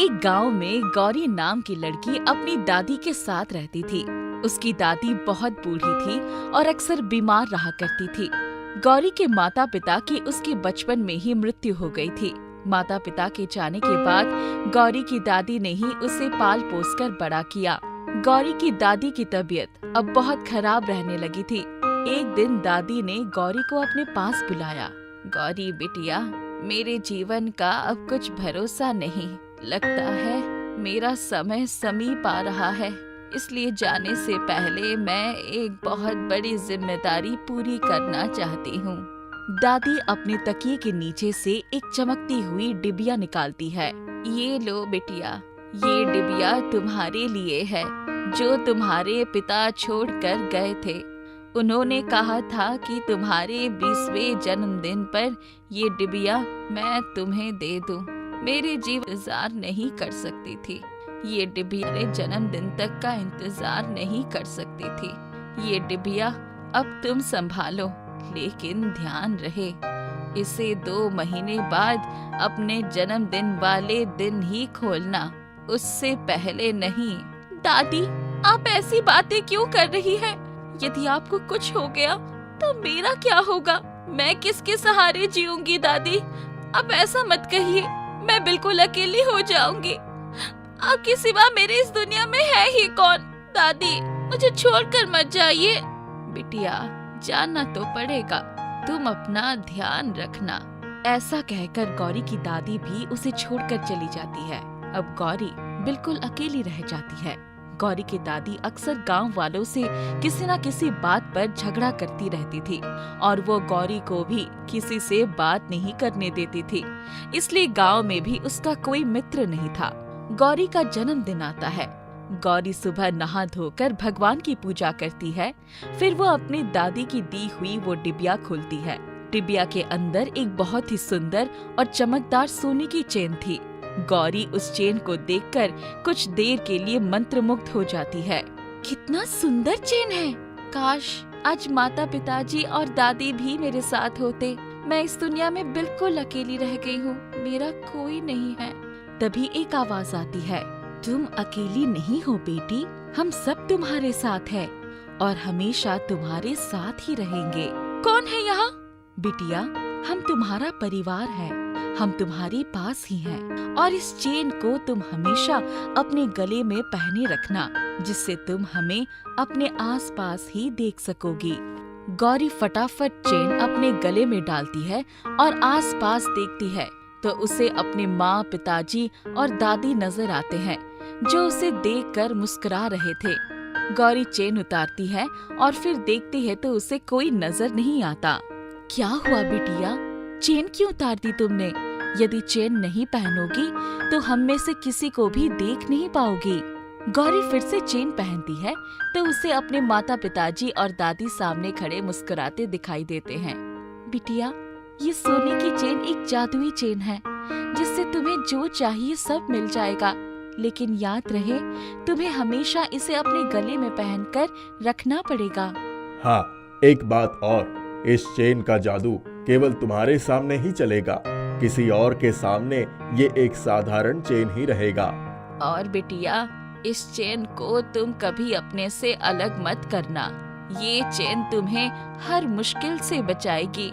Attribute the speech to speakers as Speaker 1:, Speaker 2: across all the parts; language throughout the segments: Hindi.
Speaker 1: एक गांव में गौरी नाम की लड़की अपनी दादी के साथ रहती थी। उसकी दादी बहुत बूढ़ी थी और अक्सर बीमार रहा करती थी। गौरी के माता पिता की उसके बचपन में ही मृत्यु हो गई थी। माता पिता के जाने के बाद गौरी की दादी ने ही उसे पाल पोस कर बड़ा किया। गौरी की दादी की तबीयत अब बहुत खराब रहने लगी थी। एक दिन दादी ने गौरी को अपने पास बुलाया। गौरी बिटिया, मेरे जीवन का अब कुछ भरोसा नहीं। लगता है मेरा समय समीप आ रहा है, इसलिए जाने से पहले मैं एक बहुत बड़ी जिम्मेदारी पूरी करना चाहती हूँ। दादी अपने तकिए के नीचे से एक चमकती हुई डिबिया निकालती है। ये लो बिटिया, ये डिबिया तुम्हारे लिए है, जो तुम्हारे पिता छोड़कर गए थे। उन्होंने कहा था कि तुम्हारे 20वें जन्मदिन पर ये डिबिया मैं तुम्हें दे दूं। मेरे जीवन इंतजार नहीं कर सकती थी। ये डिबिया मेरे जन्मदिन तक का इंतजार नहीं कर सकती थी। ये डिबिया अब तुम संभालो, लेकिन ध्यान रहे इसे 2 महीने बाद अपने जन्मदिन वाले दिन ही खोलना, उससे पहले नहीं। दादी, आप ऐसी बातें क्यों कर रही हैं? यदि आपको कुछ हो गया तो मेरा क्या होगा? मैं किसके सहारे जीऊंगी? दादी, आप ऐसा मत कहिए, मैं बिल्कुल अकेली हो जाऊंगी। आपके सिवा मेरे इस दुनिया में है ही कौन? दादी, मुझे छोड़कर मत जाइए। बिटिया, जाना तो पड़ेगा, तुम अपना ध्यान रखना। ऐसा कहकर गौरी की दादी भी उसे छोड़कर चली जाती है। अब गौरी बिल्कुल अकेली रह जाती है। गौरी की दादी अक्सर गांव वालों से किसी न किसी बात पर झगड़ा करती रहती थी और वो गौरी को भी किसी से बात नहीं करने देती थी। इसलिए गांव में भी उसका कोई मित्र नहीं था। गौरी का जन्मदिन आता है। गौरी सुबह नहा धोकर भगवान की पूजा करती है। फिर वो अपनी दादी की दी हुई वो डिबिया खोलती है। डिबिया के अंदर एक बहुत ही सुंदर और चमकदार सोने की चेन थी। गौरी उस चेन को देखकर कुछ देर के लिए मंत्रमुग्ध हो जाती है। कितना सुंदर चेन है! काश आज माता पिताजी और दादी भी मेरे साथ होते। मैं इस दुनिया में बिल्कुल अकेली रह गई हूँ, मेरा कोई नहीं है। तभी एक आवाज आती है, तुम अकेली नहीं हो बेटी, हम सब तुम्हारे साथ हैं और हमेशा तुम्हारे साथ ही रहेंगे। कौन है यहाँ? बिटिया, हम तुम्हारा परिवार है, हम तुम्हारे पास ही हैं और इस चेन को तुम हमेशा अपने गले में पहने रखना, जिससे तुम हमें अपने आसपास ही देख सकोगी। गौरी फटाफट चेन अपने गले में डालती है और आसपास देखती है तो उसे अपने माँ, पिताजी और दादी नजर आते हैं, जो उसे देखकर मुस्कुरा रहे थे। गौरी चेन उतारती है और फिर देखती है तो उसे कोई नजर नहीं आता। क्या हुआ बिटिया, चेन क्यों उतार दी तुमने? यदि चेन नहीं पहनोगी तो हम में से किसी को भी देख नहीं पाओगी। गौरी फिर से चेन पहनती है तो उसे अपने माता पिताजी और दादी सामने खड़े मुस्कुराते दिखाई देते हैं। बिटिया, ये सोने की चेन एक जादुई चेन है, जिससे तुम्हें जो चाहिए सब मिल जाएगा, लेकिन याद रहे तुम्हें हमेशा इसे अपने गले में पहनकर रखना पड़ेगा।
Speaker 2: हाँ, एक बात और, इस चेन का जादू केवल तुम्हारे सामने ही चलेगा, किसी और के सामने ये एक साधारण चेन ही रहेगा।
Speaker 1: और बिटिया, इस चेन को तुम कभी अपने से अलग मत करना, ये चेन तुम्हें हर मुश्किल से बचाएगी।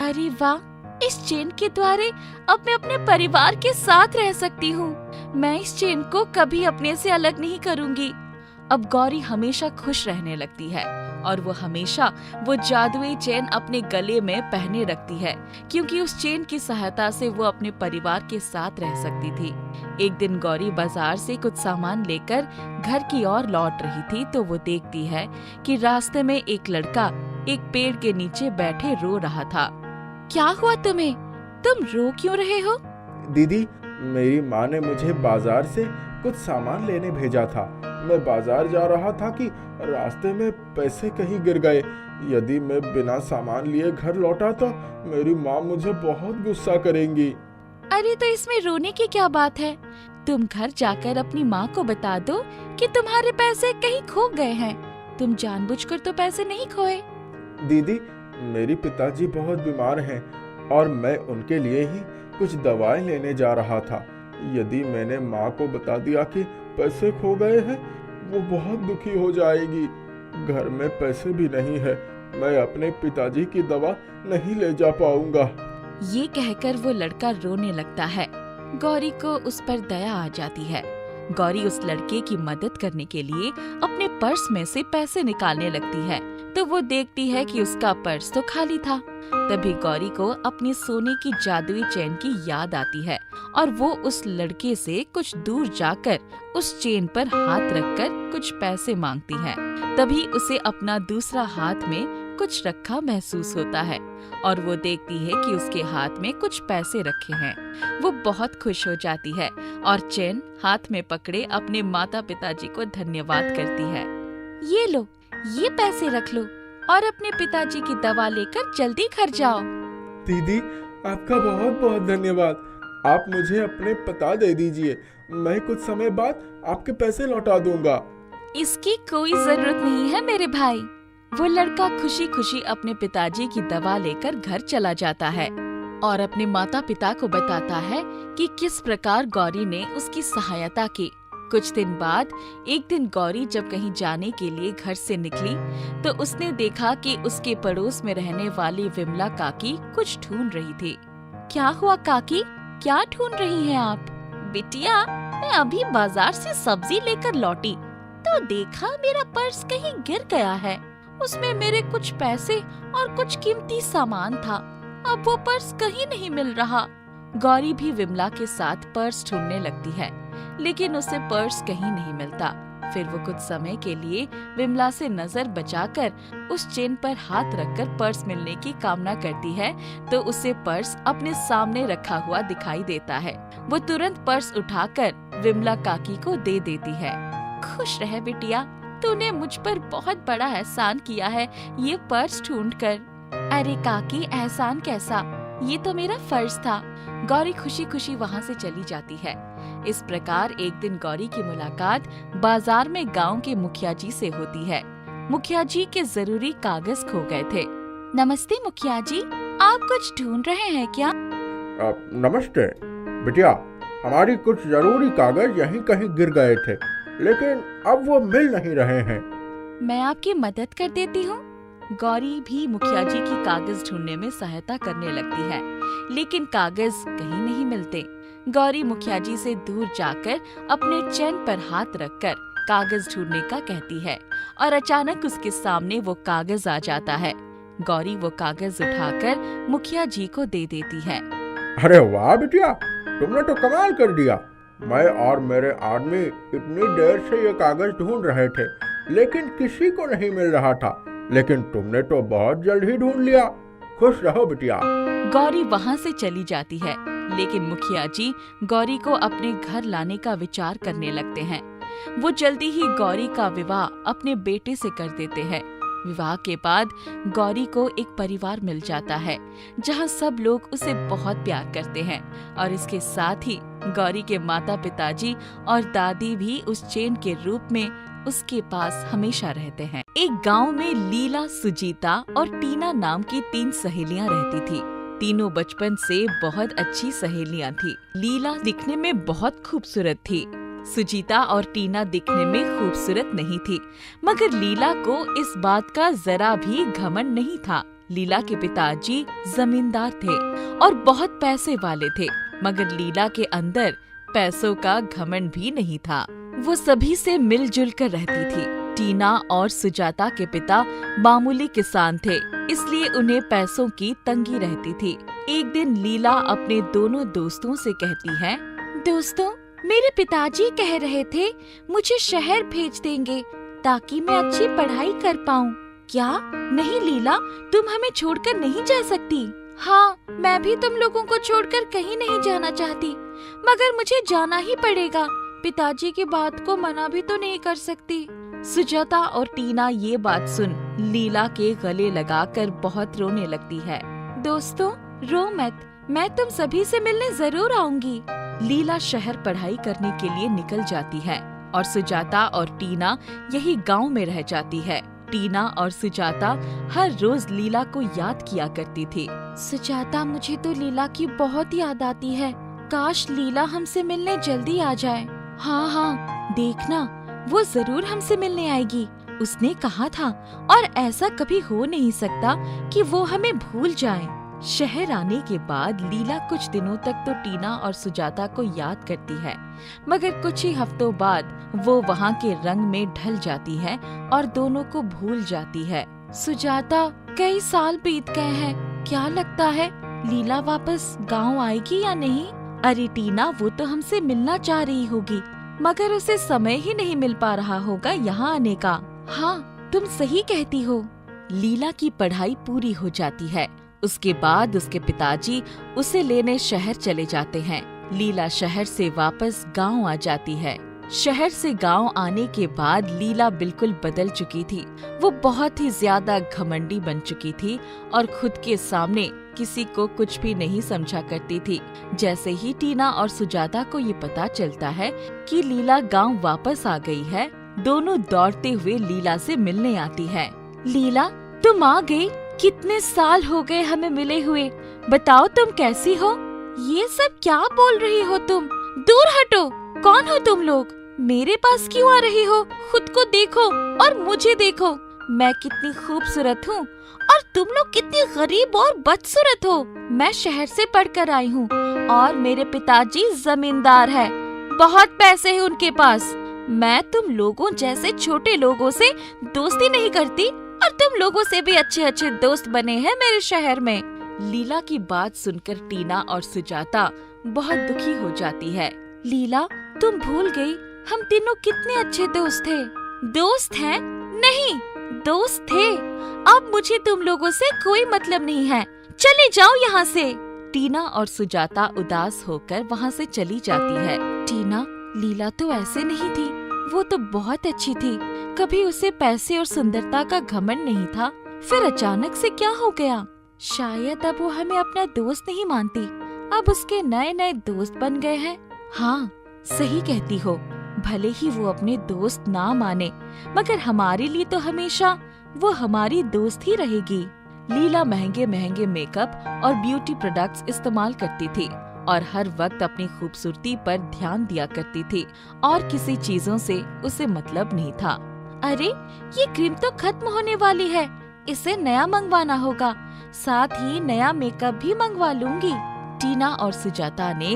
Speaker 1: अरे वाह, इस चेन के द्वारे अब मैं अपने परिवार के साथ रह सकती हूँ। मैं इस चेन को कभी अपने से अलग नहीं करूँगी। अब गौरी हमेशा खुश रहने लगती है और वो हमेशा वो जादुई चेन अपने गले में पहने रखती है, क्योंकि उस चेन की सहायता से वो अपने परिवार के साथ रह सकती थी। एक दिन गौरी बाजार से कुछ सामान लेकर घर की ओर लौट रही थी तो वो देखती है कि रास्ते में एक लड़का एक पेड़ के नीचे बैठे रो रहा था। क्या हुआ तुम्हें? तुम रो क्यों रहे हो?
Speaker 2: दीदी, मेरी माँ ने मुझे बाजार से कुछ सामान लेने भेजा था। मैं बाजार जा रहा था कि रास्ते में पैसे कहीं गिर गए। यदि मैं बिना सामान लिए घर लौटा तो मेरी माँ मुझे बहुत गुस्सा करेंगी।
Speaker 1: अरे तो इसमें रोने की क्या बात है? तुम घर जाकर अपनी माँ को बता दो कि तुम्हारे पैसे कहीं खो गए हैं। तुम जानबूझकर तो पैसे नहीं खोए।
Speaker 2: दीदी, मेरे पिताजी बहुत बीमार हैं और मैं उनके लिए ही कुछ दवाएं लेने जा रहा था। यदि मैंने माँ को बता दिया कि पैसे खो गए हैं, वो बहुत दुखी हो जाएगी। घर में पैसे भी नहीं है, मैं अपने पिताजी की दवा नहीं ले जा पाऊंगा।
Speaker 1: ये कहकर वो लड़का रोने लगता है। गौरी को उस पर दया आ जाती है। गौरी उस लड़के की मदद करने के लिए अपने पर्स में से पैसे निकालने लगती है, तो वो देखती है कि उसका पर्स तो खाली था। तभी गौरी को अपनी सोने की जादुई चेन की याद आती है और वो उस लड़के से कुछ दूर जाकर उस चेन पर हाथ रखकर कुछ पैसे मांगती है। तभी उसे अपना दूसरा हाथ में कुछ रखा महसूस होता है और वो देखती है कि उसके हाथ में कुछ पैसे रखे हैं। वो बहुत खुश हो जाती है और चेन हाथ में पकड़े अपने माता पिताजी को धन्यवाद करती है। ये लो, ये पैसे रख लो और अपने पिताजी की दवा लेकर जल्दी घर जाओ।
Speaker 2: दीदी, आपका बहुत बहुत धन्यवाद। आप मुझे अपने पता दे दीजिए, मैं कुछ समय बाद आपके पैसे लौटा दूंगा।
Speaker 1: इसकी कोई जरूरत नहीं है मेरे भाई। वो लड़का खुशी खुशी अपने पिताजी की दवा लेकर घर चला जाता है और अपने माता पिता को बताता है कि किस प्रकार गौरी ने उसकी सहायता की। कुछ दिन बाद एक दिन गौरी जब कहीं जाने के लिए घर से निकली तो उसने देखा कि उसके पड़ोस में रहने वाली विमला काकी कुछ ढूंढ रही थी। क्या हुआ काकी, क्या ढूंढ रही हैं आप? बिटिया, मैं अभी बाजार से सब्जी लेकर लौटी तो देखा मेरा पर्स कहीं गिर गया है। उसमें मेरे कुछ पैसे और कुछ कीमती सामान था। अब वो पर्स कहीं नहीं मिल रहा। गौरी भी विमला के साथ पर्स ढूंढने लगती है, लेकिन उसे पर्स कहीं नहीं मिलता। फिर वो कुछ समय के लिए विमला से नजर बचाकर उस चेन पर हाथ रखकर पर्स मिलने की कामना करती है, तो उसे पर्स अपने सामने रखा हुआ दिखाई देता है। वो तुरंत पर्स उठाकर विमला काकी को दे देती है। खुश रह बिटिया, तूने मुझ पर बहुत बड़ा एहसान किया है ये पर्स ढूंढकर। अरे काकी, एहसान कैसा, ये तो मेरा फर्ज था। गौरी खुशी खुशी वहाँ से चली जाती है। इस प्रकार एक दिन गौरी की मुलाकात बाजार में गांव के मुखिया जी से होती है। मुखिया जी के जरूरी कागज खो गए थे। नमस्ते मुखिया जी, आप कुछ ढूंढ रहे हैं क्या?
Speaker 2: नमस्ते बिटिया, हमारी कुछ जरूरी कागज यहीं कहीं गिर गए थे, लेकिन अब वो मिल नहीं रहे हैं।
Speaker 1: मैं आपकी मदद कर देती हूँ। गौरी भी मुखिया जी की कागज ढूंढने में सहायता करने लगती है, लेकिन कागज कहीं नहीं मिलते। गौरी मुखिया जी से दूर जाकर अपने चेन पर हाथ रखकर कागज ढूंढने का कहती है और अचानक उसके सामने वो कागज आ जाता है। गौरी वो कागज उठाकर मुखिया जी को दे देती है।
Speaker 2: अरे वाह बिटिया, तुमने तो कमाल कर दिया। मैं और मेरे आदमी इतनी देर से ये कागज ढूंढ रहे थे, लेकिन किसी को नहीं मिल रहा था, लेकिन तुमने तो बहुत जल्द ही ढूंढ लिया। खुश रहो बिटिया।
Speaker 1: गौरी वहाँ से चली जाती है, लेकिन मुखिया जी गौरी को अपने घर लाने का विचार करने लगते हैं। वो जल्दी ही गौरी का विवाह अपने बेटे से कर देते हैं। विवाह के बाद गौरी को एक परिवार मिल जाता है, जहाँ सब लोग उसे बहुत प्यार करते हैं और इसके साथ ही गौरी के माता पिताजी और दादी भी उस चेन के रूप में उसके पास हमेशा रहते हैं। एक गांव में लीला, सुजीता और टीना नाम की 3 सहेलियां रहती थी। तीनों बचपन से बहुत अच्छी सहेलियां थी। लीला दिखने में बहुत खूबसूरत थी। सुजीता और टीना दिखने में खूबसूरत नहीं थी, मगर लीला को इस बात का जरा भी घमंड नहीं था। लीला के पिताजी जमींदार थे और बहुत पैसे वाले थे, मगर लीला के अंदर पैसों का घमंड भी नहीं था। वो सभी से मिलजुल कर रहती थी। टीना और सुजाता के पिता मामूली किसान थे, इसलिए उन्हें पैसों की तंगी रहती थी। एक दिन लीला अपने दोनों दोस्तों से कहती है, दोस्तों, मेरे पिताजी कह रहे थे मुझे शहर भेज देंगे ताकि मैं अच्छी पढ़ाई कर पाऊं। क्या? नहीं लीला, तुम हमें छोड़कर नहीं जा सकती। हाँ, मैं भी तुम लोगों को छोड़कर कहीं नहीं जाना चाहती, मगर मुझे जाना ही पड़ेगा। पिताजी की बात को मना भी तो नहीं कर सकती। सुजाता और टीना ये बात सुन लीला के गले लगाकर बहुत रोने लगती है। दोस्तों, रो मत, मैं तुम सभी से मिलने जरूर आऊंगी। लीला शहर पढ़ाई करने के लिए निकल जाती है और सुजाता और टीना यही गांव में रह जाती है। टीना और सुजाता हर रोज लीला को याद किया करती थी। सुजाता, मुझे तो लीला की बहुत याद आती है। काश लीला हमसे मिलने जल्दी आ जाए। हाँ हाँ, देखना वो जरूर हमसे मिलने आएगी, उसने कहा था, और ऐसा कभी हो नहीं सकता कि वो हमें भूल जाए। शहर आने के बाद लीला कुछ दिनों तक तो टीना और सुजाता को याद करती है, मगर कुछ ही हफ्तों बाद वो वहाँ के रंग में ढल जाती है और दोनों को भूल जाती है। सुजाता, कई साल बीत गए हैं, क्या लगता है लीला वापस गांव आएगी या नहीं? अरे टीना, वो तो हमसे मिलना चाह रही होगी, मगर उसे समय ही नहीं मिल पा रहा होगा यहाँ आने का। हाँ, तुम सही कहती हो। लीला की पढ़ाई पूरी हो जाती है। उसके बाद उसके पिताजी उसे लेने शहर चले जाते हैं। लीला शहर से वापस गांव आ जाती है। शहर से गांव आने के बाद लीला बिल्कुल बदल चुकी थी। वो बहुत ही ज्यादा घमंडी बन चुकी थी और खुद के सामने किसी को कुछ भी नहीं समझा करती थी। जैसे ही टीना और सुजाता को ये पता चलता है कि लीला गांव वापस आ गई है, दोनों दौड़ते हुए लीला से मिलने आती है। लीला, तुम आ गई, कितने साल हो गए हमें मिले हुए, बताओ तुम कैसी हो? ये सब क्या बोल रही हो तुम? दूर हटो, कौन हो तुम लोग? मेरे पास क्यों आ रही हो? खुद को देखो और मुझे देखो, मैं कितनी खूबसूरत हूँ और तुम लोग कितनी गरीब और बदसूरत हो। मैं शहर से पढ़कर आई हूँ और मेरे पिताजी जमींदार है, बहुत पैसे हैं उनके पास। मैं तुम लोगों जैसे छोटे लोगों से दोस्ती नहीं करती और तुम लोगों से भी अच्छे अच्छे दोस्त बने हैं मेरे शहर में। लीला की बात सुनकर टीना और सुजाता बहुत दुखी हो जाती है। लीला, तुम भूल गई हम तीनों कितने अच्छे दोस्त थे। दोस्त हैं? नहीं, दोस्त थे। अब मुझे तुम लोगों से कोई मतलब नहीं है, चले जाओ यहाँ से। टीना और सुजाता उदास होकर वहाँ से चली जाती है। टीना, लीला तो ऐसे नहीं थी, वो तो बहुत अच्छी थी, कभी उसे पैसे और सुंदरता का घमंड नहीं था। फिर अचानक से क्या हो गया? शायद अब वो हमें अपना दोस्त नहीं मानती, अब उसके नए नए दोस्त बन गए हैं। हाँ, सही कहती हो, भले ही वो अपने दोस्त ना माने, मगर हमारे लिए तो हमेशा वो हमारी दोस्त ही रहेगी। लीला महंगे महंगे मेकअप और ब्यूटी प्रोडक्ट्स इस्तेमाल करती थी और हर वक्त अपनी खूबसूरती पर ध्यान दिया करती थी और किसी चीजों से उसे मतलब नहीं था। अरे, ये क्रीम तो खत्म होने वाली है, इसे नया मंगवाना होगा, साथ ही नया मेकअप भी मंगवा लूंगी। टीना और सुजाता ने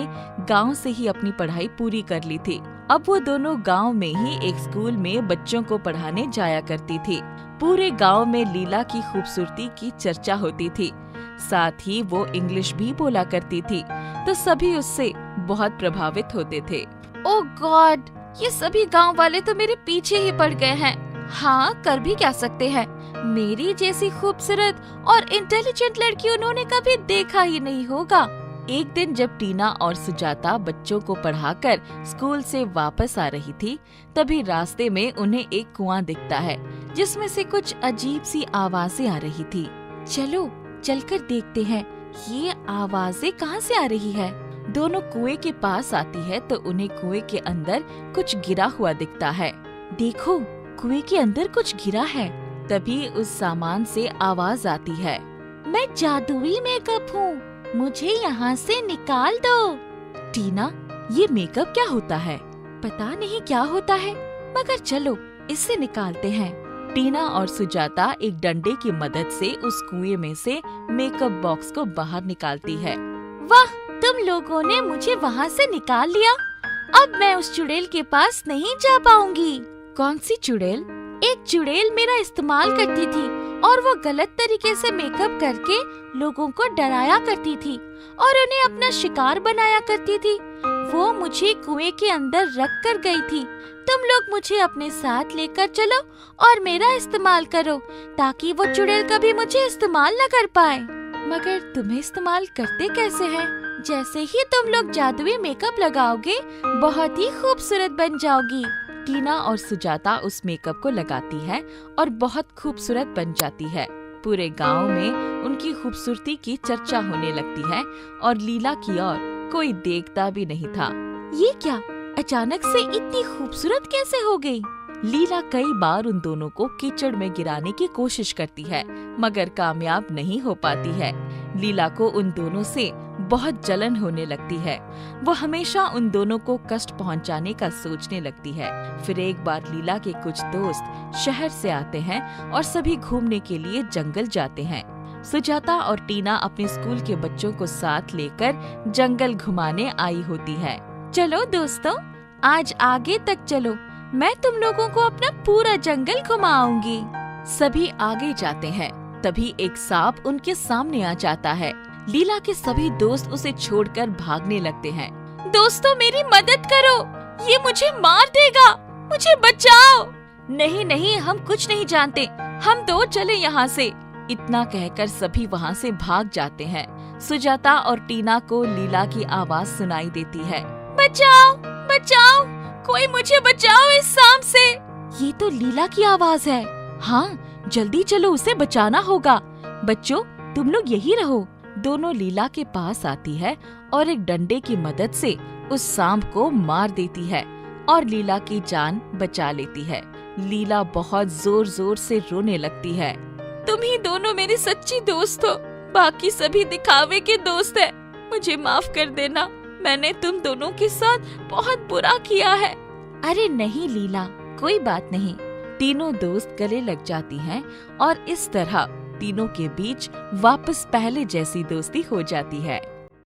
Speaker 1: गांव से ही अपनी पढ़ाई पूरी कर ली थी। अब वो दोनों गांव में ही एक स्कूल में बच्चों को पढ़ाने जाया करती थी। पूरे गांव में लीला की खूबसूरती की चर्चा होती थी, साथ ही वो इंग्लिश भी बोला करती थी, तो सभी उससे बहुत प्रभावित होते थे। ओह गॉड, ये सभी गांव वाले तो मेरे पीछे ही पड़ गए हैं। हाँ, कर भी क्या सकते हैं, मेरी जैसी खूबसूरत और इंटेलिजेंट लड़की उन्होंने कभी देखा ही नहीं होगा। एक दिन जब टीना और सुजाता बच्चों को पढ़ाकर स्कूल से वापस आ रही थी, तभी रास्ते में उन्हें एक कुआं दिखता है जिसमें से कुछ अजीब सी आवाजें आ रही थी। चलो चलकर देखते हैं ये आवाजें कहाँ से आ रही है। दोनों कुएं के पास आती है तो उन्हें कुएं के अंदर कुछ गिरा हुआ दिखता है। देखो, कुएं के अंदर कुछ गिरा है। तभी उस सामान से आवाज आती है, मैं जादुई मेकअप हूँ, मुझे यहाँ से निकाल दो। टीना, ये मेकअप क्या होता है? पता नहीं क्या होता है, मगर चलो इससे निकालते हैं। टीना और सुजाता एक डंडे की मदद से उस कुएं में से मेकअप बॉक्स को बाहर निकालती है। वाह, तुम लोगों ने मुझे वहाँ से निकाल लिया। अब मैं उस चुड़ैल के पास नहीं जा पाऊंगी। कौन सी चुड़ैल? एक चुड़ैल मेरा इस्तेमाल करती थी और वो गलत तरीके से मेकअप करके लोगों को डराया करती थी और उन्हें अपना शिकार बनाया करती थी। वो मुझे कुएं के अंदर रख कर गई थी। तुम लोग मुझे अपने साथ लेकर चलो और मेरा इस्तेमाल करो ताकि वो चुड़ैल कभी मुझे इस्तेमाल न कर पाए। मगर तुम्हें इस्तेमाल करते कैसे हैं? जैसे ही तुम लोग जादुई मेकअप लगाओगे, बहुत ही खूबसूरत बन जाओगी। टीना और सुजाता उस मेकअप को लगाती है और बहुत खूबसूरत बन जाती है। पूरे गांव में उनकी खूबसूरती की चर्चा होने लगती है और लीला की ओर कोई देखता भी नहीं था। ये क्या, अचानक से इतनी खूबसूरत कैसे हो गई? लीला कई बार उन दोनों को कीचड़ में गिराने की कोशिश करती है, मगर कामयाब नहीं हो पाती है। लीला को उन दोनों से बहुत जलन होने लगती है। वो हमेशा उन दोनों को कष्ट पहुंचाने का सोचने लगती है। फिर एक बार लीला के कुछ दोस्त शहर से आते हैं और सभी घूमने के लिए जंगल जाते हैं। सुजाता और टीना अपने स्कूल के बच्चों को साथ लेकर जंगल घुमाने आई होती है। चलो दोस्तों, आज आगे तक चलो, मैं तुम लोगों को अपना पूरा जंगल घुमाऊंगी। सभी आगे जाते हैं। तभी एक सांप उनके सामने आ जाता है। लीला के सभी दोस्त उसे छोड़कर भागने लगते हैं। दोस्तों, मेरी मदद करो, ये मुझे मार देगा, मुझे बचाओ। नहीं नहीं, हम कुछ नहीं जानते, हम तो चले यहाँ से। इतना कहकर सभी वहाँ से भाग जाते हैं। सुजाता और टीना को लीला की आवाज सुनाई देती है। बचाओ बचाओ, कोई मुझे बचाओ इस सांप से। ये तो लीला की आवाज है। हाँ, जल्दी चलो, उसे बचाना होगा। बच्चों, तुम लोग यही रहो। दोनों लीला के पास आती है और एक डंडे की मदद से उस सांप को मार देती है और लीला की जान बचा लेती है। लीला बहुत जोर जोर से रोने लगती है। तुम ही दोनों मेरी सच्ची दोस्त हो, बाकी सभी दिखावे के दोस्त हैं। मुझे माफ कर देना, मैंने तुम दोनों के साथ बहुत बुरा किया है। अरे नहीं लीला, कोई बात नहीं। तीनों दोस्त गले लग जाती हैं और इस तरह तीनों के बीच वापस पहले जैसी दोस्ती हो जाती है।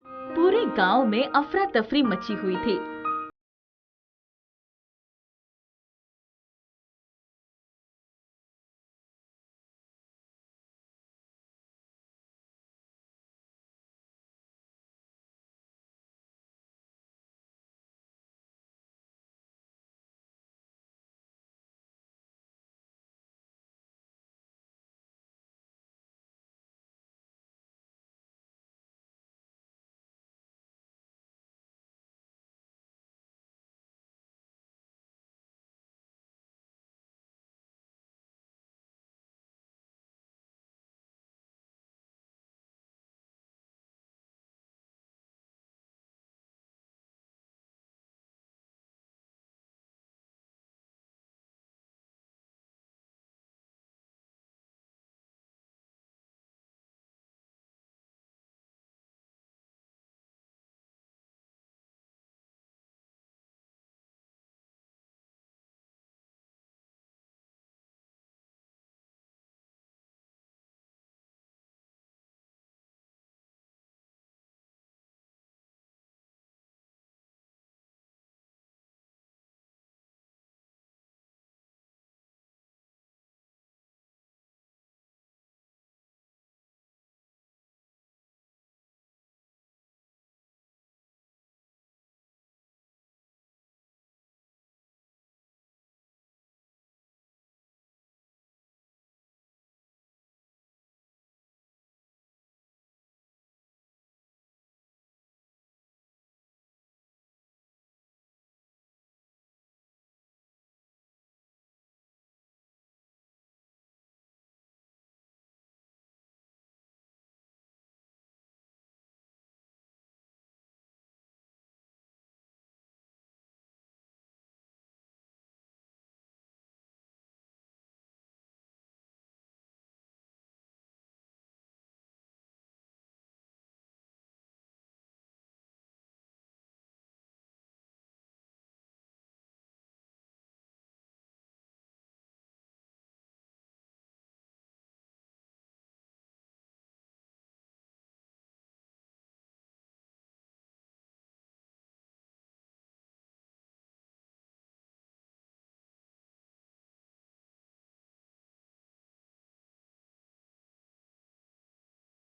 Speaker 1: पूरे गांव में अफरा तफरी मची हुई थी।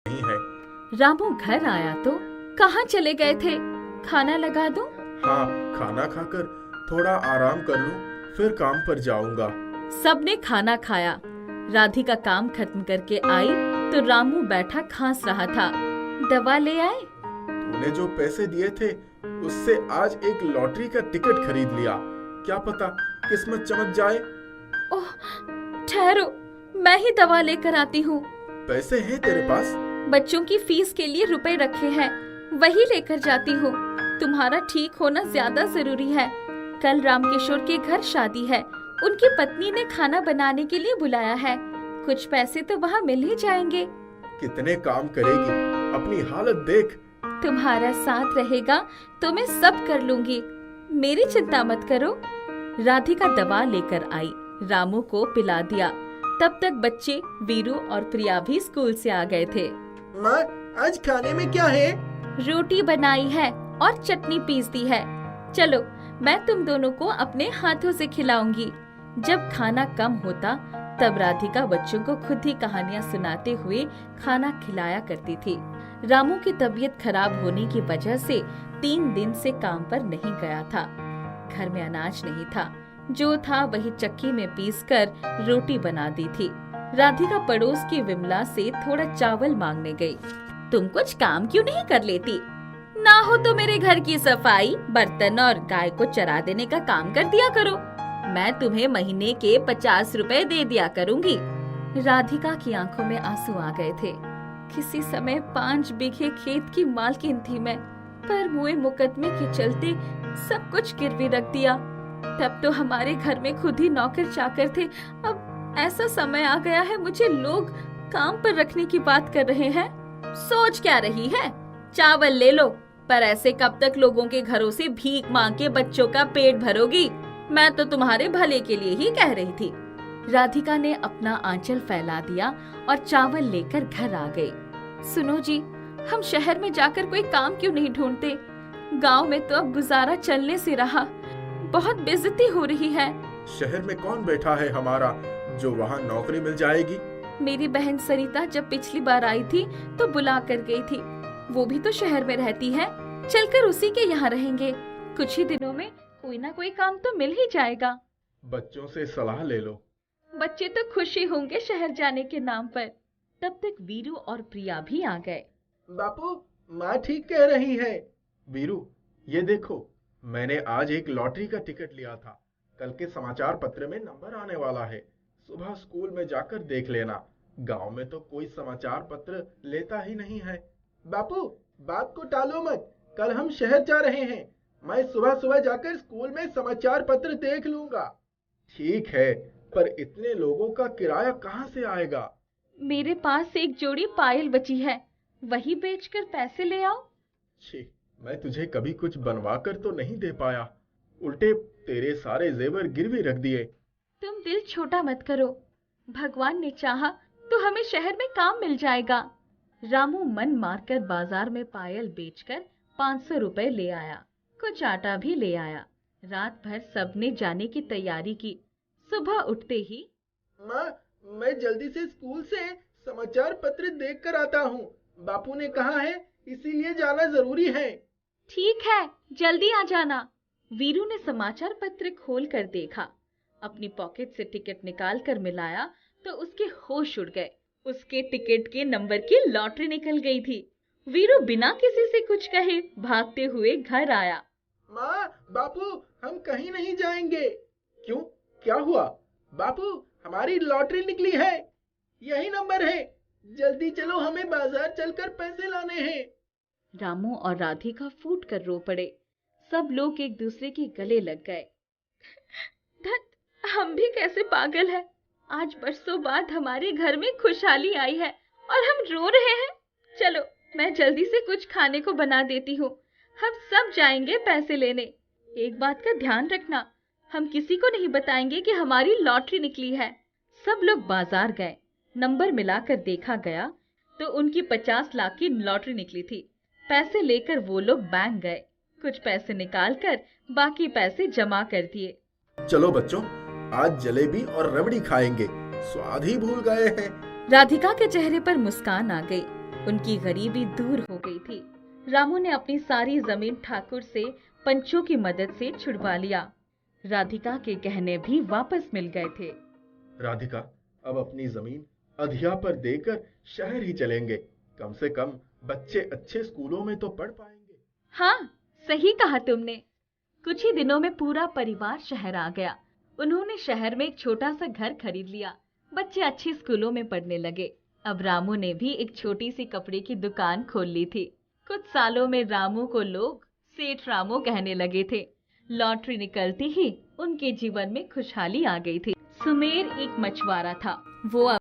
Speaker 2: नहीं है।
Speaker 1: रामू घर आया तो कहाँ चले गए थे? खाना लगा दूं?
Speaker 2: हाँ, खाना खाकर थोड़ा आराम कर लूं, फिर काम पर जाऊंगा।
Speaker 1: सबने खाना खाया। राधिका काम खत्म करके आई तो रामू बैठा खांस रहा था। दवा ले आए?
Speaker 2: तूने जो पैसे दिए थे उससे आज एक लॉटरी का टिकट खरीद लिया, क्या पता किस्मत चमक जाए।
Speaker 1: ओह, ठहरो, मैं ही दवा लेकर आती हूँ।
Speaker 2: पैसे हैं तेरे पास?
Speaker 1: बच्चों की फीस के लिए रुपए रखे हैं, वही लेकर जाती हूँ। तुम्हारा ठीक होना ज्यादा जरूरी है। कल रामकिशोर के घर शादी है, उनकी पत्नी ने खाना बनाने के लिए बुलाया है। कुछ पैसे तो वहाँ मिल ही जाएंगे।
Speaker 2: कितने काम करेगी, अपनी हालत देख,
Speaker 1: तुम्हारा साथ रहेगा तो मैं सब कर लूंगी, मेरी चिंता मत करो। राधिका दवा लेकर आई, रामू को पिला दिया। तब तक बच्चे वीरू और प्रिया भी स्कूल से आ गए थे।
Speaker 2: माँ, आज खाने में क्या है?
Speaker 1: रोटी बनाई है और चटनी पीस दी है। चलो, मैं तुम दोनों को अपने हाथों से खिलाऊंगी। जब खाना कम होता तब राधिका बच्चों को खुद ही कहानियां सुनाते हुए खाना खिलाया करती थी। रामू की तबीयत खराब होने की वजह से 3 दिन से काम पर नहीं गया था। घर में अनाज नहीं था, जो था वही चक्की में पीसकर रोटी बना दी थी। राधिका पड़ोस की विमला से थोड़ा चावल मांगने गई। तुम कुछ काम क्यों नहीं कर लेती? ना हो तो मेरे घर की सफाई, बर्तन और गाय को चरा देने का काम कर दिया करो। मैं तुम्हें महीने के 50 रुपए दे दिया करूंगी। राधिका की आंखों में आंसू आ गए थे। किसी समय 5 बीघे खेत की मालकिन थी मैं, पर मुए मुकदमे के चलते सब कुछ गिरवी रख दिया। तब तो हमारे घर में खुद ही नौकर चाकर थे। अब ऐसा समय आ गया है, मुझे लोग काम पर रखने की बात कर रहे हैं। सोच क्या रही है? चावल ले लो, पर ऐसे कब तक लोगों के घरों से भीख मांग के बच्चों का पेट भरोगी? मैं तो तुम्हारे भले के लिए ही कह रही थी। राधिका ने अपना आंचल फैला दिया और चावल लेकर घर आ गई। सुनो जी, हम शहर में जाकर कोई काम क्यों नहीं ढूंढते? गांव में तो अब गुजारा चलने से रहा, बहुत बेइज्जती हो रही है।
Speaker 2: शहर में कौन बैठा है हमारा जो वहाँ नौकरी मिल जाएगी?
Speaker 1: मेरी बहन सरिता जब पिछली बार आई थी तो बुला कर गई थी। वो भी तो शहर में रहती है, चलकर उसी के यहाँ रहेंगे। कुछ ही दिनों में कोई ना कोई काम तो मिल ही जाएगा।
Speaker 2: बच्चों से सलाह ले लो।
Speaker 1: बच्चे तो खुशी होंगे शहर जाने के नाम पर। तब तक वीरू और प्रिया भी आ गए।
Speaker 2: बापू, माँ ठीक कह रही है। वीरू, ये देखो, मैंने आज एक लॉटरी का टिकट लिया था। कल के समाचार पत्र में नंबर आने वाला है। सुबह स्कूल में जाकर देख लेना। गांव में तो कोई समाचार पत्र लेता ही नहीं है। बापू, बात को टालो मत, कल हम शहर जा रहे हैं। मैं सुबह सुबह जाकर स्कूल में समाचार पत्र देख लूंगा। ठीक है, पर इतने लोगों का किराया कहाँ से आएगा?
Speaker 1: मेरे पास एक जोड़ी पायल बची है, वही बेचकर पैसे ले आओ।
Speaker 2: छी, मैं तुझे कभी कुछ बनवा कर तो नहीं दे पाया, उल्टे तेरे सारे जेवर गिरवी रख दिए।
Speaker 1: तुम दिल छोटा मत करो, भगवान ने चाहा तो हमें शहर में काम मिल जाएगा। रामू मन मारकर बाजार में पायल बेचकर 500 रुपए ले आया। कुछ आटा भी ले आया। रात भर सबने जाने की तैयारी की। सुबह उठते ही,
Speaker 2: माँ, मैं जल्दी से स्कूल से समाचार पत्र देख कर आता हूँ। बापू ने कहा है, इसीलिए जाना जरूरी है।
Speaker 1: ठीक है, जल्दी आ जाना। वीरू ने समाचार पत्र खोल कर देखा। अपनी पॉकेट से टिकट निकाल कर मिलाया तो उसके होश उड़ गए। उसके टिकट के नंबर की लॉटरी निकल गई थी। वीरू बिना किसी से कुछ कहे भागते हुए घर आया।
Speaker 2: माँ, बापू, हम कहीं नहीं जाएंगे। क्यों, क्या हुआ? बापू, हमारी लॉटरी निकली है, यही नंबर है। जल्दी चलो, हमें बाजार चलकर पैसे लाने हैं।
Speaker 1: रामू और राधिका फूट कर रो पड़े। सब लोग एक दूसरे के गले लग गए। धत, हम भी कैसे पागल हैं। आज बरसों बाद हमारे घर में खुशहाली आई है और हम रो रहे हैं। चलो, मैं जल्दी से कुछ खाने को बना देती हूँ। हम सब जाएंगे पैसे लेने। एक बात का ध्यान रखना, हम किसी को नहीं बताएंगे कि हमारी लॉटरी निकली है। सब लोग बाजार गए। नंबर मिलाकर देखा गया तो उनकी 50 लाख की लॉटरी निकली थी। पैसे लेकर वो लोग बैंक गए। कुछ पैसे निकालकर बाकी पैसे जमा कर दिए।
Speaker 2: चलो बच्चों, आज जलेबी और रबड़ी खाएंगे, स्वाद ही भूल गए हैं।
Speaker 1: राधिका के चेहरे पर मुस्कान आ गई। उनकी गरीबी दूर हो गई थी। रामू ने अपनी सारी जमीन ठाकुर से पंचों की मदद से छुड़वा लिया। राधिका के गहने भी वापस मिल गए थे।
Speaker 2: राधिका, अब अपनी जमीन अधिया पर देकर शहर ही चलेंगे। कम से कम बच्चे अच्छे स्कूलों में तो पढ़ पाएंगे।
Speaker 1: हाँ, सही कहा तुमने। कुछ ही दिनों में पूरा परिवार शहर आ गया। उन्होंने शहर में एक छोटा सा घर खरीद लिया। बच्चे अच्छे स्कूलों में पढ़ने लगे। अब रामू ने भी एक छोटी सी कपड़े की दुकान खोल ली थी। कुछ सालों में रामू को लोग सेठ रामू कहने लगे थे। लॉटरी निकलती ही उनके जीवन में खुशहाली आ गई थी। सुमेर एक मछुआरा था। वो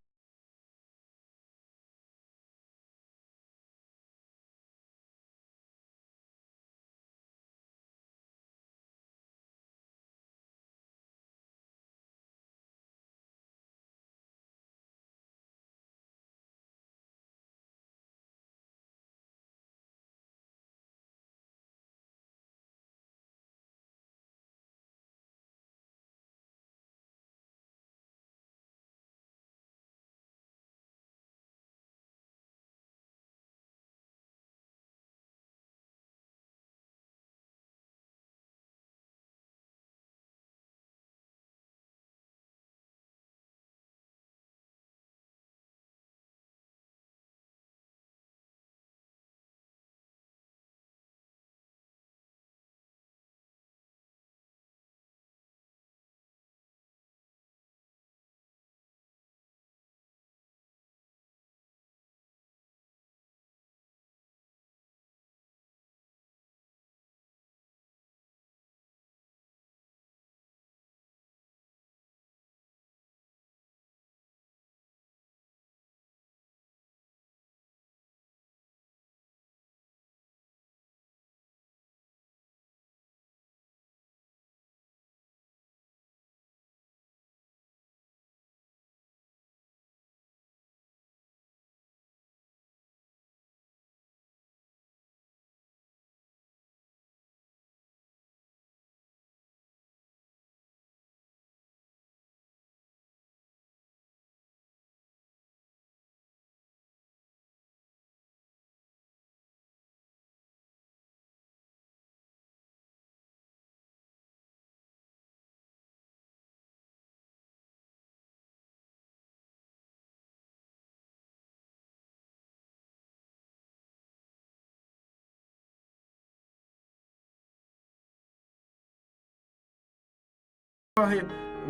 Speaker 2: है।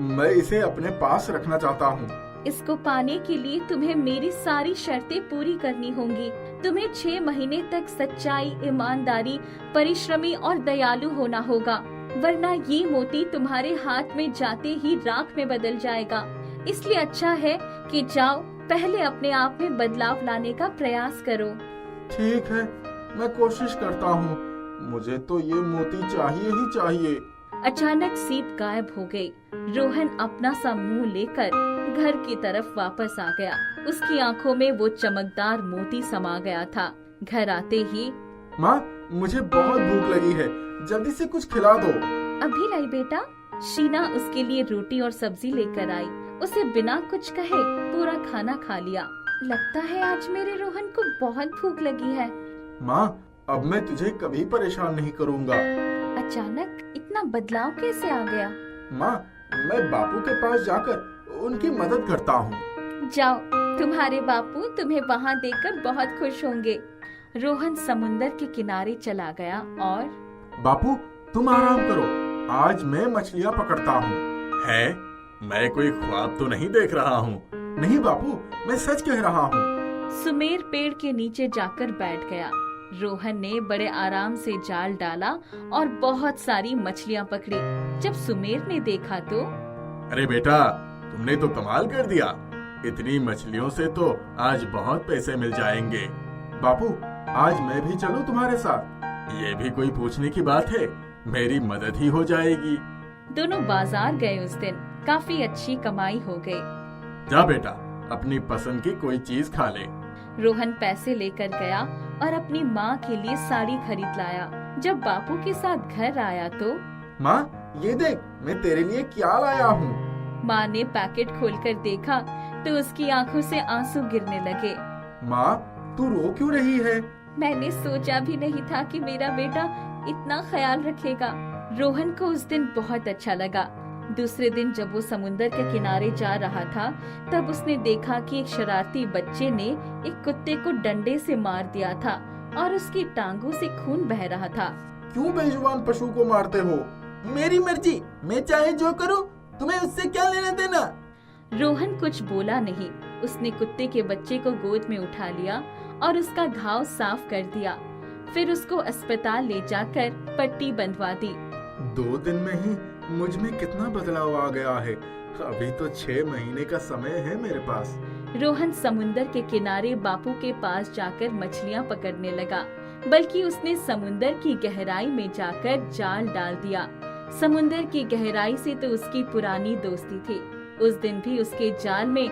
Speaker 2: मैं इसे अपने पास रखना चाहता हूँ।
Speaker 1: इसको पाने के लिए तुम्हें मेरी सारी शर्तें पूरी करनी होंगी। तुम्हें 6 महीने तक सच्चाई, ईमानदारी, परिश्रमी और दयालु होना होगा, वरना ये मोती तुम्हारे हाथ में जाते ही राख में बदल जाएगा। इसलिए अच्छा है कि जाओ, पहले अपने आप में बदलाव लाने का प्रयास करो।
Speaker 2: ठीक है, मैं कोशिश करता हूँ। मुझे तो ये मोती चाहिए ही चाहिए।
Speaker 1: अचानक सीप गायब हो गई। रोहन अपना सा मुंह लेकर घर की तरफ वापस आ गया। उसकी आंखों में वो चमकदार मोती समा गया था। घर आते ही,
Speaker 2: माँ, मुझे बहुत भूख लगी है, जल्दी से कुछ खिला दो।
Speaker 1: अभी लाई बेटा। शीना उसके लिए रोटी और सब्जी लेकर आई। उसे बिना कुछ कहे पूरा खाना खा लिया। लगता है आज मेरे रोहन को बहुत भूख लगी है।
Speaker 2: माँ, अब मैं तुझे कभी परेशान नहीं करूँगा।
Speaker 1: अचानक इतना बदलाव कैसे आ गया?
Speaker 2: माँ, मैं बापू के पास जाकर उनकी मदद करता हूँ।
Speaker 1: जाओ, तुम्हारे बापू तुम्हें वहाँ देखकर बहुत खुश होंगे। रोहन समुंदर के किनारे चला गया और
Speaker 2: बापू, तुम आराम करो, आज मैं मछलियाँ पकड़ता हूँ। है? मैं कोई ख्वाब तो नहीं देख रहा हूँ। नहीं बापू, मैं सच कह रहा हूँ।
Speaker 1: सुमेर पेड़ के नीचे जाकर बैठ गया। रोहन ने बड़े आराम से जाल डाला और बहुत सारी मछलियाँ पकड़ी। जब सुमेर ने देखा तो,
Speaker 2: अरे बेटा, तुमने तो कमाल कर दिया। इतनी मछलियों से तो आज बहुत पैसे मिल जाएंगे। बापू, आज मैं भी चलूं तुम्हारे साथ? ये भी कोई पूछने की बात है, मेरी मदद ही हो जाएगी।
Speaker 1: दोनों बाजार गए। उस दिन काफी अच्छी कमाई हो गई।
Speaker 2: जा बेटा, अपनी पसंद की कोई चीज खा ले।
Speaker 1: रोहन पैसे लेकर गया और अपनी माँ के लिए साड़ी खरीद लाया। जब बापू के साथ घर आया तो,
Speaker 2: माँ, ये देख, मैं तेरे लिए क्या लाया हूँ।
Speaker 1: माँ ने पैकेट खोलकर देखा तो उसकी आंखों से आंसू गिरने लगे।
Speaker 2: माँ, तू रो क्यों रही है?
Speaker 1: मैंने सोचा भी नहीं था कि मेरा बेटा इतना ख्याल रखेगा। रोहन को उस दिन बहुत अच्छा लगा। दूसरे दिन जब वो समुंदर के किनारे जा रहा था, तब उसने देखा कि एक शरारती बच्चे ने एक कुत्ते को डंडे से मार दिया था और उसकी टांगों से खून बह रहा था।
Speaker 2: क्यों बेजुबान पशु को मारते हो? मेरी मर्जी, मैं चाहे जो करूं, तुम्हें उससे क्या लेना देना?
Speaker 1: रोहन कुछ बोला नहीं। उसने कुत्ते के बच्चे को गोद में उठा लिया और उसका घाव साफ कर दिया। फिर उसको अस्पताल ले जाकर पट्टी बंधवा दी।
Speaker 2: 2 दिन में ही मुझ में कितना बदलाव आ गया है। अभी तो 6 महीने का समय है मेरे पास।
Speaker 1: रोहन समुंदर के किनारे बापू के पास जाकर मछलियाँ पकड़ने लगा, बल्कि उसने समुंदर की गहराई में जाकर जाल डाल दिया। समुंदर की गहराई से तो उसकी पुरानी दोस्ती थी। उस दिन भी उसके जाल में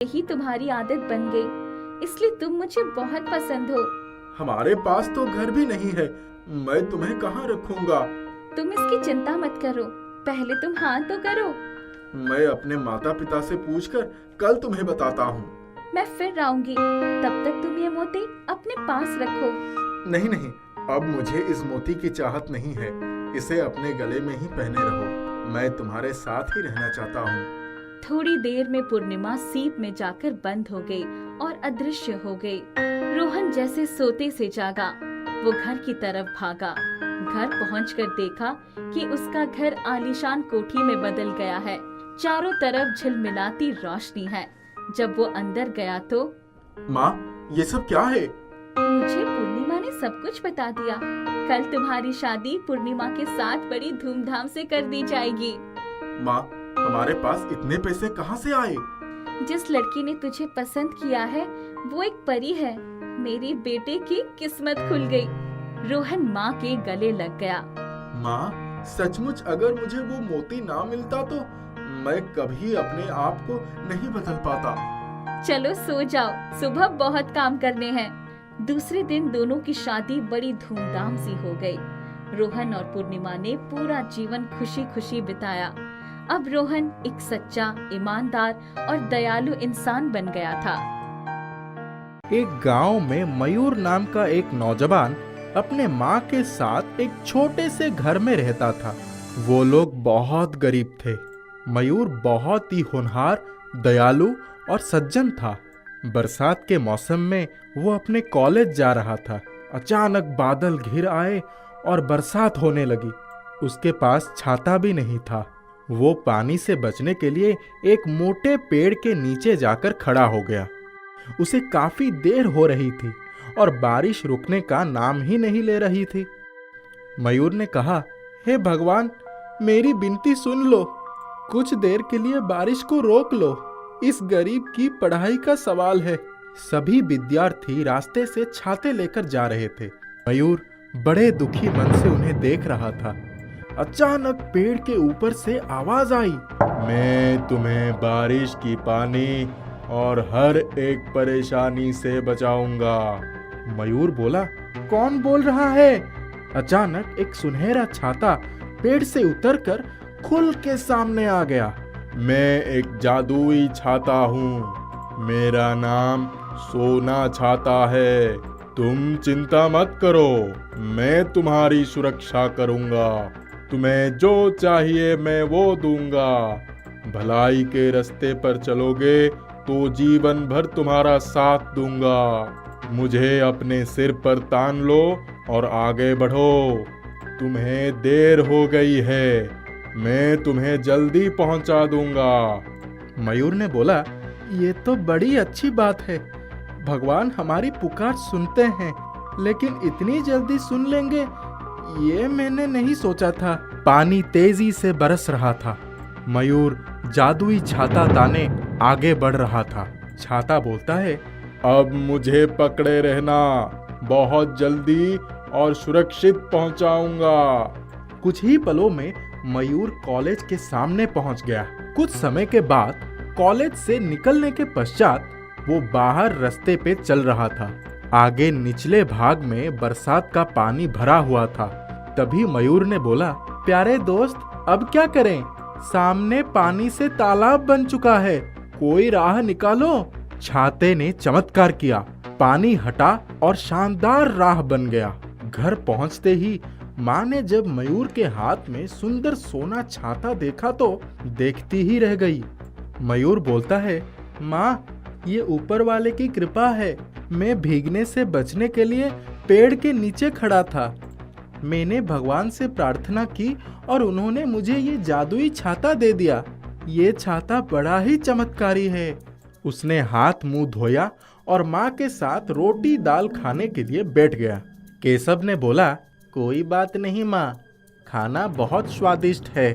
Speaker 1: यही तुम्हारी आदत बन गई, इसलिए तुम मुझे बहुत पसंद हो।
Speaker 2: हमारे पास तो घर भी नहीं है, मैं तुम्हें कहाँ रखूंगा?
Speaker 1: तुम इसकी चिंता मत करो, पहले तुम हाँ तो करो।
Speaker 2: मैं अपने माता पिता से पूछकर कल तुम्हें बताता हूँ।
Speaker 1: मैं फिर आऊंगी, तब तक तुम ये मोती अपने पास रखो।
Speaker 2: नहीं नहीं, अब मुझे इस मोती की चाहत नहीं है, इसे अपने गले में ही पहने रहो, मैं तुम्हारे साथ ही रहना चाहता हूँ।
Speaker 1: थोड़ी देर में पूर्णिमा सीप में जाकर बंद हो गई और अदृश्य हो गई। रोहन जैसे सोते से जागा, वो घर की तरफ भागा। घर पहुंचकर देखा कि उसका घर आलीशान कोठी में बदल गया है। चारों तरफ झिलमिलाती रोशनी है। जब वो अंदर गया तो
Speaker 2: माँ, ये सब क्या है?
Speaker 1: मुझे पूर्णिमा ने सब कुछ बता दिया। कल तुम्हारी शादी पूर्णिमा के साथ बड़ी धूमधाम से कर दी जाएगी।
Speaker 2: माँ, हमारे पास इतने पैसे कहाँ से आए?
Speaker 1: जिस लड़की ने तुझे पसंद किया है वो एक परी है। मेरे बेटे की किस्मत खुल गई। रोहन माँ के गले लग गया।
Speaker 2: माँ, सचमुच अगर मुझे वो मोती ना मिलता तो मैं कभी अपने आप को नहीं बदल पाता।
Speaker 1: चलो सो जाओ, सुबह बहुत काम करने हैं। दूसरे दिन दोनों की शादी बड़ी धूमधाम सी हो गई। रोहन और पूर्णिमा ने पूरा जीवन खुशी खुशी बिताया। अब रोहन एक सच्चा, ईमानदार और दयालु इंसान बन गया था।
Speaker 3: एक गांव में मयूर नाम का एक नौजवान अपने माँ के साथ एक छोटे से घर में रहता था। वो लोग बहुत गरीब थे। मयूर बहुत ही होनहार, दयालु और सज्जन था। बरसात के मौसम में वो अपने कॉलेज जा रहा था। अचानक बादल घिर आए और बरसात होने लगी। उसके पास छाता भी नहीं था। वो पानी से बचने के लिए एक मोटे पेड़ के नीचे जाकर खड़ा हो गया। उसे काफी देर हो रही थी और बारिश रुकने का नाम ही नहीं ले रही थी। मयूर ने कहा, हे भगवान, मेरी विनती सुन लो, कुछ देर के लिए बारिश को रोक लो, इस गरीब की पढ़ाई का सवाल है। सभी विद्यार्थी रास्ते से छाते लेकर जा रहे थे। मयूर बड़े दुखी मन से उन्हें देख रहा था। अचानक पेड़ के ऊपर से आवाज आई, मैं तुम्हें बारिश की पानी और हर एक परेशानी से बचाऊंगा। मयूर बोला, कौन बोल रहा है? अचानक एक सुनहरा छाता पेड़ से उतरकर खुल के सामने आ गया। मैं एक जादुई छाता हूँ, मेरा नाम सोना छाता है। तुम चिंता मत करो, मैं तुम्हारी सुरक्षा करूंगा। तुम्हें जो चाहिए मैं वो दूंगा। भलाई के रास्ते पर चलोगे तो जीवन भर तुम्हारा साथ दूंगा। मुझे अपने सिर पर तान लो और आगे बढ़ो। तुम्हें देर हो गई है, मैं तुम्हें जल्दी पहुंचा दूंगा। मयूर ने बोला, ये तो बड़ी अच्छी बात है। भगवान हमारी पुकार सुनते हैं, लेकिन इतनी जल्दी सुन लेंगे ये मैंने नहीं सोचा था। पानी तेजी से बरस रहा था। मयूर जादुई छाता ताने आगे बढ़ रहा था। छाता बोलता है, अब मुझे पकड़े रहना, बहुत जल्दी और सुरक्षित पहुंचाऊंगा। कुछ ही पलों में मयूर कॉलेज के सामने पहुंच गया। कुछ समय के बाद कॉलेज से निकलने के पश्चात वो बाहर रास्ते पे चल रहा था। आगे निचले भाग में बरसात का पानी भरा हुआ था। तभी मयूर ने बोला, प्यारे दोस्त, अब क्या करें? सामने पानी से तालाब बन चुका है, कोई राह निकालो। छाते ने चमत्कार किया, पानी हटा और शानदार राह बन गया। घर पहुंचते ही माँ ने जब मयूर के हाथ में सुंदर सोना छाता देखा तो देखती ही रह गई। मयूर बोलता है, माँ, ये ऊपर वाले की कृपा है। मैं भीगने से बचने के लिए पेड़ के नीचे खड़ा था। मैंने भगवान से प्रार्थना की और उन्होंने मुझे ये जादुई छाता दे दिया। ये छाता बड़ा ही चमत्कारी है। उसने हाथ मुंह धोया और माँ के साथ रोटी दाल खाने के लिए बैठ गया। केशव ने बोला, कोई बात नहीं माँ, खाना बहुत स्वादिष्ट है।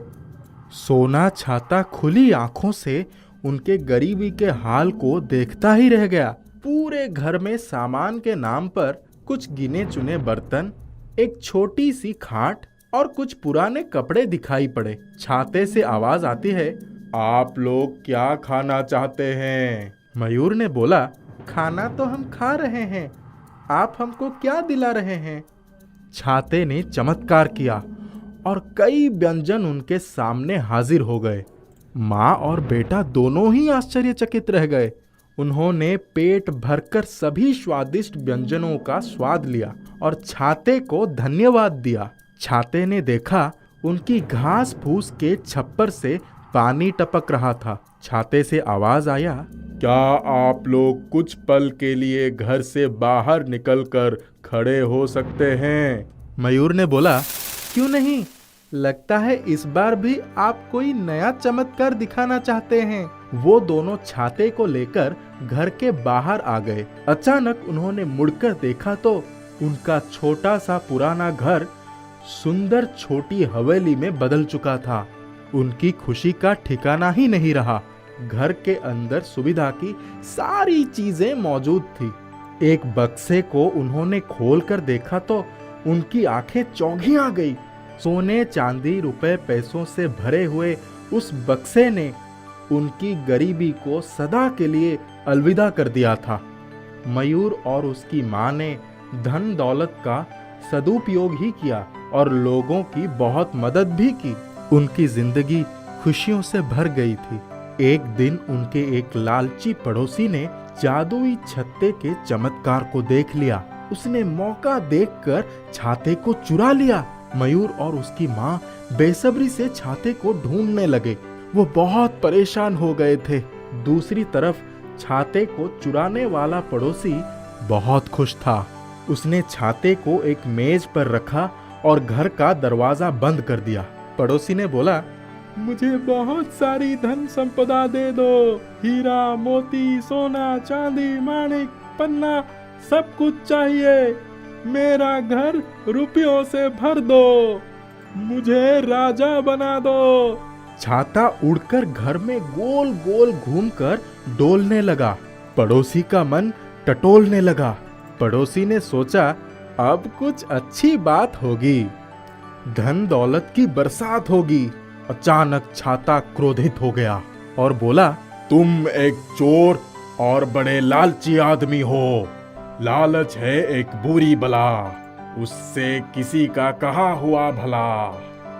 Speaker 3: सोना छाता खुली आंखों से उनके गरीबी के हाल को देखता ही रह गया। पूरे घर में सामान के नाम पर कुछ गिने चुने बर्तन, एक छोटी सी खाट और कुछ पुराने कपड़े दिखाई पड़े। छाते से आवाज आती है, आप लोग क्या खाना चाहते हैं? मयूर ने बोला, खाना तो हम खा रहे हैं, आप हमको क्या दिला रहे हैं? छाते ने चमत्कार किया और कई व्यंजन उनके सामने हाजिर हो गए। माँ और बेटा दोनों ही आश्चर्यचकित रह गए। उन्होंने पेट भरकर सभी स्वादिष्ट व्यंजनों का स्वाद लिया और छाते को धन्यवाद दिया। छाते ने देखा उनकी घास फूस के छप्पर से पानी टपक रहा था। छाते से आवाज आया,
Speaker 2: क्या आप लोग कुछ पल के लिए घर से बाहर निकलकर खड़े हो सकते हैं?
Speaker 3: मयूर ने बोला, क्यों नहीं, लगता है इस बार भी आप कोई नया चमत्कार दिखाना चाहते हैं। वो दोनों छाते को लेकर घर के बाहर आ गए। अचानक उन्होंने मुड़कर देखा तो उनका छोटा सा पुराना घर सुंदर छोटी हवेली में बदल चुका था। उनकी खुशी का ठिकाना ही नहीं रहा। घर के अंदर सुविधा की सारी चीजें मौजूद थी। एक बक्से को उन्होंने खोलकर देखा तो उनकी आंखें चौंधी आ गई। सोने चांदी रुपए पैसों से भरे हुए उस बक्से ने उनकी गरीबी को सदा के लिए अलविदा कर दिया था। मयूर और उसकी माँ ने धन दौलत का सदुपयोग ही किया और लोगों की बहुत मदद भी की। उनकी जिंदगी खुशियों से भर गई थी। एक दिन उनके एक लालची पड़ोसी ने जादुई छत्ते के चमत्कार को देख लिया। उसने मौका देखकर छाते को चुरा लिया। मयूर और उसकी माँ बेसब्री से छाते को ढूंढने लगे। वो बहुत परेशान हो गए थे। दूसरी तरफ छाते को चुराने वाला पड़ोसी बहुत खुश था। उसने छाते को एक मेज पर रखा और घर का दरवाजा बंद कर दिया। पड़ोसी ने बोला, मुझे बहुत सारी धन संपदा दे दो, हीरा मोती सोना चांदी माणिक पन्ना सब कुछ चाहिए। मेरा घर रुपयों से भर दो, मुझे राजा बना दो। छाता उड़कर घर में गोल गोल घूमकर डोलने लगा। पड़ोसी का मन टटोलने लगा। पड़ोसी ने सोचा, अब कुछ अच्छी बात होगी, धन दौलत की बरसात होगी। अचानक छाता क्रोधित हो गया और बोला,
Speaker 2: तुम एक चोर और बड़े लालची आदमी हो। लालच है एक बुरी बला, उससे किसी का कहा हुआ भला।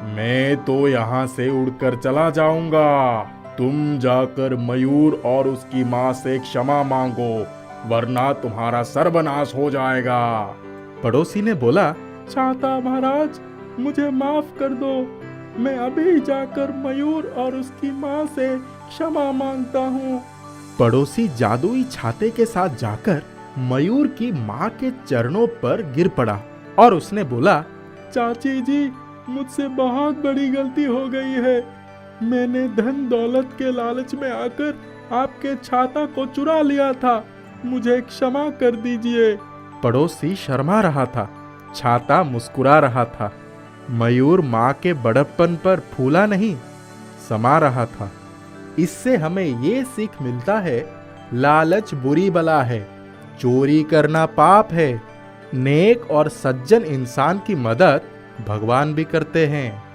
Speaker 2: मैं तो यहाँ से उड़कर चला जाऊंगा। तुम जाकर मयूर और उसकी माँ से क्षमा मांगो, वरना तुम्हारा सर्वनाश हो जाएगा।
Speaker 3: पड़ोसी ने बोला,
Speaker 2: छाता महाराज, मुझे माफ कर दो। मैं अभी जाकर मयूर और उसकी माँ से क्षमा मांगता हूँ।
Speaker 3: पड़ोसी जादुई छाते के साथ जाकर मयूर की माँ के चरणों पर गिर पड़ा और उसने बोला,
Speaker 2: चाची जी, मुझसे बहुत बड़ी गलती हो गई है। मैंने धन दौलत के लालच में आकर आपके छाता को चुरा लिया था, मुझे क्षमा कर दीजिए।
Speaker 3: पड़ोसी शर्मा रहा था, छाता मुस्कुरा रहा था। मयूर माँ के बड़प्पन पर फूला नहीं, समा रहा था। इससे हमें ये सीख मिलता है, लालच बुरी बला है, चोरी करना पाप है। नेक और सज्जन इंसान की मदद भगवान भी करते हैं।